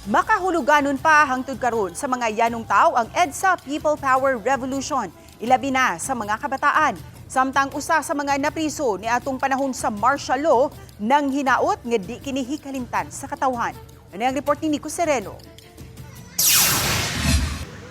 Makahuluganon pa hangtod karon sa mga yanong tao ang EDSA People Power Revolution, ilabi na sa mga kabataan. Samtang usa sa mga napriso ni atong panahon sa martial law nang hinaot nga di kini hikalimtan sa katawhan. Ano ang report ni Nico Sereno?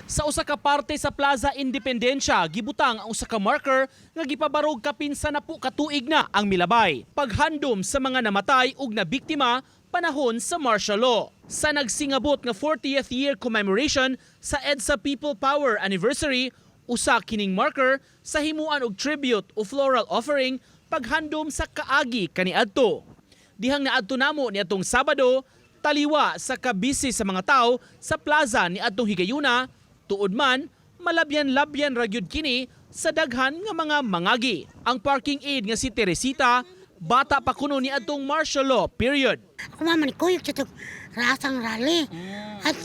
Sa usa ka parte sa Plaza Independencia, gibutang ang usa ka marker nga gipabarog kapin sa napu ka tuig na ang milabay. Paghandom sa mga namatay ug nabiktima panahon sa martial law. Sa nagsingabot nga 40th year commemoration sa EDSA People Power Anniversary, usa kining marker sa himuan og tribute o floral offering paghandom sa kaagi kaniadto. Dihang naadto namo niadtong Sabado, taliwa sa kabisi sa mga tao sa plaza ni adtong higayuna, tuod man malabyan-labyan ra gyud kini sa daghan nga mga mangagi. Ang parking aid nga si Teresita, bata pa kuno ni adtong martial law period. Ako mama ni kuyog sa rasang rally. At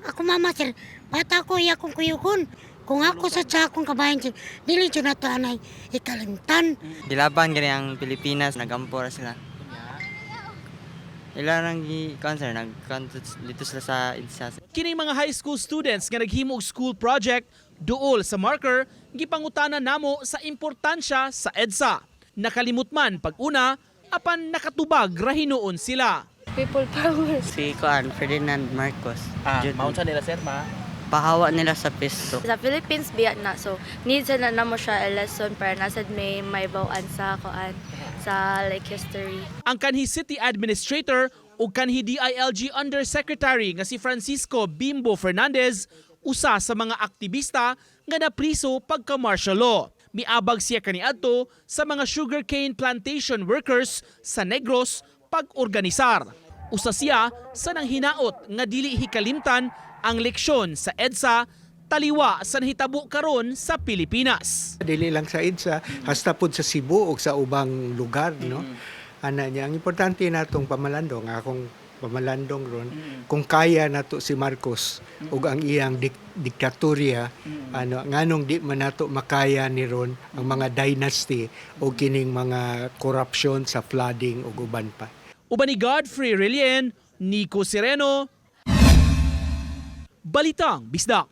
ako mama sir, bata ko iya kong kuyugon. Kung ako sa akong kabayan sir, dili dyan na ito anay ikalimtan. Dilaban gani ang Pilipinas, nagampora sila. Ilarang gi-concert, dito sila sa EDSA. Kining mga high school students nga naghimo og school project duol sa marker, gipangutana namo sa importansya sa EDSA. Nakalimot man pag-una, apan nakatubag rahinoon sila. People power. Si Ferdinand Marcos. Mount nila sir ma. Pahawa nila sa pesto. Sa Philippines biya na, so needs na namo siya a lesson para nasad may bawaan sa sa like history. Ang kanhi City Administrator ug kanhi DILG Undersecretary nga si Francisco Bimbo Fernandez, usa sa mga aktivista nga napriso pagka martial law. Miabag siya kaniadto sa mga sugarcane plantation workers sa Negros pag-organisar. Usa siya sa nang hinaot nga dili hikalimtan ang leksyon sa EDSA taliwa sa nahitabo karon sa Pilipinas. Dili lang sa EDSA, hasta pud sa Cebu o sa ubang lugar, no? Ana niya, ang importante natong pamalandong, akong pamalandong ron, kung kaya nato si Marcos ug ang iyang diktatorya, nganong di man nato makaya ni ron ang mga dynasty o kining mga korupsyon sa flooding ug uban pa. Uban ni Godfrey Relien, Nico Sereno, Balitang Bisdak.